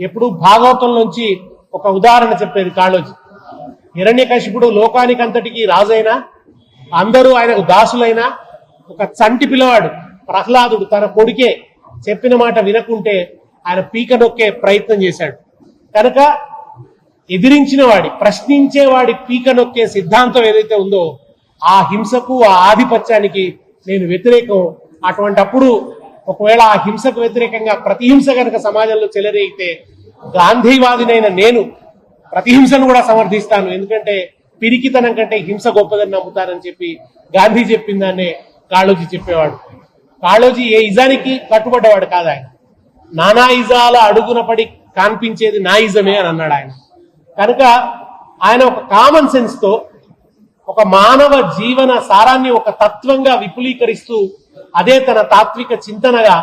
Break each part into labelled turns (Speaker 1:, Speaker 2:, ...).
Speaker 1: ఎప్పుడు భాగవతం నుంచి ఒక ఉదాహరణ చెప్పేది కాళోజీ. హిరణ్యకశిపుడు లోకానికంతటికి రాజైనా, అందరూ ఆయనకు దాసులైనా, ఒక చంటి పిల్లవాడు ప్రహ్లాదుడు తన కొడుకే చెప్పిన మాట వినకుంటే ఆయన పీక నొక్కే ప్రయత్నం చేశాడు. కనుక ఎదిరించిన వాడి, ప్రశ్నించేవాడి పీక నొక్కే సిద్ధాంతం ఏదైతే ఉందో ఆ హింసకు, ఆ ఆధిపత్యానికి నేను వ్యతిరేకం. అటువంటప్పుడు ఒకవేళ ఆ హింసకు వ్యతిరేకంగా ప్రతిహింస కనుక సమాజంలో చెలరేగితే గాంధీవాదినైన నేను ప్రతిహింసను కూడా సమర్థిస్తాను. ఎందుకంటే పిరికితనం కంటే హింస గొప్పదని నమ్ముతానని చెప్పి గాంధీ చెప్పిందాన్నే కాళోజీ చెప్పేవాడు. కాళోజీ ఏ ఇజానికి కట్టుబడ్డవాడు కాదు. ఆయన నానా ఇజాల అడుగున పడి కనిపించేది నా ఇజమే అని అన్నాడు ఆయన. కనుక ఆయన ఒక కామన్ సెన్స్ తో ఒక మానవ జీవన సారాన్ని ఒక తత్వంగా విపులీకరిస్తూ అదే తన తాత్విక చింతనగా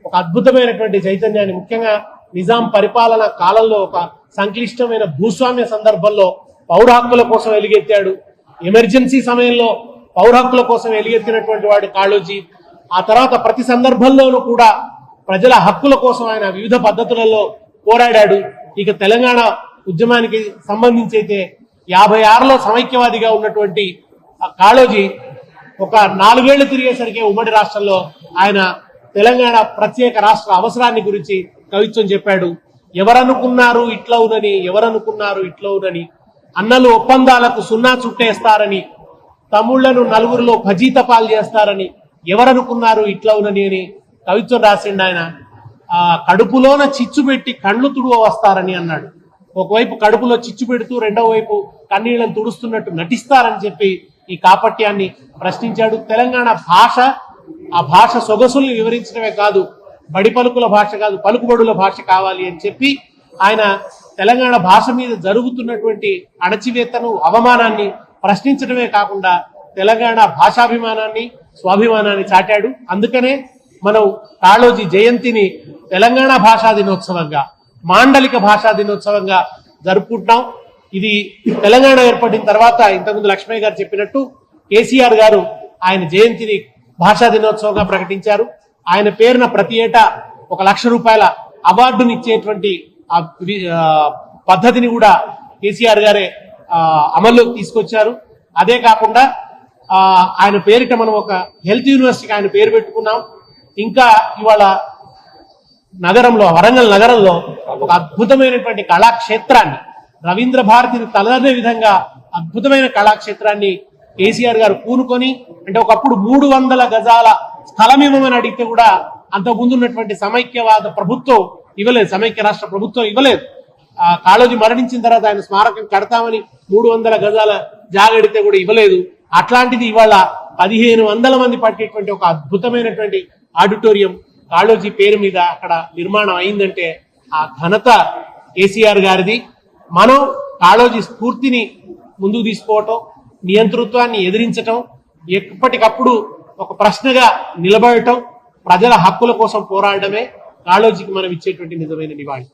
Speaker 1: ఒక అద్భుతమైనటువంటి చైతన్యాన్ని, ముఖ్యంగా నిజాం పరిపాలన కాలంలో ఒక సంక్లిష్టమైన భూస్వామ్య సందర్భంలో పౌర హక్కుల కోసం ఎలుగెత్తాడు. ఎమర్జెన్సీ సమయంలో పౌర హక్కుల కోసం ఎలుగెత్తినటువంటి వాడు కాళోజీ. ఆ తర్వాత ప్రతి సందర్భంలోనూ కూడా ప్రజల హక్కుల కోసం ఆయన వివిధ పద్ధతులలో పోరాడాడు. ఇక తెలంగాణ ఉద్యమానికి సంబంధించి అయితే 56లో సమైక్యవాదిగా ఉన్నటువంటి కాళోజీ ఒక 4 ఏళ్లు తిరిగేసరికి ఉమ్మడి రాష్ట్రంలో ఆయన తెలంగాణ ప్రత్యేక రాష్ట్ర అవసరాన్ని గురించి కవిత్వం చెప్పాడు. ఎవరనుకున్నారు ఇట్లవునని, ఎవరనుకున్నారు ఇట్లవునని, అన్నలు ఒప్పందాలకు సున్నా చుట్టేస్తారని, తమ్ముళ్లను నలుగురిలో ఫజీతపాలు చేస్తారని, ఎవరనుకున్నారు ఇట్లవునని అని కవిత్వం రాసిండు ఆయన. కడుపులోన చిచ్చు పెట్టి కళ్ళు తుడువ వస్తారని అన్నాడు. ఒకవైపు కడుపులో చిచ్చు పెడుతూ రెండవ వైపు కన్నీళ్లను తుడుస్తున్నట్టు నటిస్తారని చెప్పి ఈ కాపట్యాన్ని ప్రశ్నించాడు. తెలంగాణ భాష, ఆ భాష సొగసుల్ని వివరించడమే కాదు, బడి పలుకుల భాష కాదు, పలుకుబడుల భాష కావాలి అని చెప్పి ఆయన తెలంగాణ భాష మీద జరుగుతున్నటువంటి అణచివేతను, అవమానాన్ని ప్రశ్నించడమే కాకుండా తెలంగాణ భాషాభిమానాన్ని, స్వాభిమానాన్ని చాటాడు. అందుకనే మనం కాళోజీ జయంతిని తెలంగాణ భాషా దినోత్సవంగా, మాండలిక భాషా దినోత్సవంగా జరుపుకుంటున్నాం. ఇది తెలంగాణ ఏర్పడిన తర్వాత ఇంతకుముందు లక్ష్మయ్య గారు చెప్పినట్టు కేసీఆర్ గారు ఆయన జయంతిని భాషా దినోత్సవంగా ప్రకటించారు. ఆయన పేరున ప్రతి ఏటా ₹1,00,000 అవార్డుని ఇచ్చేటువంటి పద్ధతిని కూడా కేసీఆర్ గారే అమల్లోకి తీసుకొచ్చారు. అదే కాకుండా ఆయన పేరిట మనం ఒక హెల్త్ యూనివర్సిటీకి ఆయన పేరు పెట్టుకున్నాం. ఇంకా ఇవాళ నగరంలో, వరంగల్ నగరంలో ఒక అద్భుతమైనటువంటి కళాక్షేత్రాన్ని, రవీంద్ర భారతిని తలదనే విధంగా అద్భుతమైన కళాక్షేత్రాన్ని కేసీఆర్ గారు పూనుకొని, అంటే ఒకప్పుడు 300 గజాల స్థలం ఇవ్వమని అడిగితే కూడా అంతకుముందు ఉన్నటువంటి సమైక్యవాద ప్రభుత్వం ఇవ్వలేదు, సమైక్య రాష్ట్ర ప్రభుత్వం ఇవ్వలేదు. కాళోజీ మరణించిన తర్వాత ఆయన స్మారకం కడతామని 300 గజాల జాగడితే కూడా ఇవ్వలేదు. అట్లాంటిది ఇవాళ 1500 మంది పట్టేటువంటి ఒక అద్భుతమైనటువంటి ఆడిటోరియం కాళోజీ పేరు మీద అక్కడ నిర్మాణం అయిందంటే ఆ ఘనత కేసీఆర్ గారిది. మనం కాళోజీ స్ఫూర్తిని ముందుకు తీసుకోవటం, నియంతృత్వాన్ని ఎదిరించటం, ఎప్పటికప్పుడు ఒక ప్రశ్నగా నిలబడటం, ప్రజల హక్కుల కోసం పోరాడమే కాళోజీకి మనం ఇచ్చేటువంటి నిజమైన నివాళి.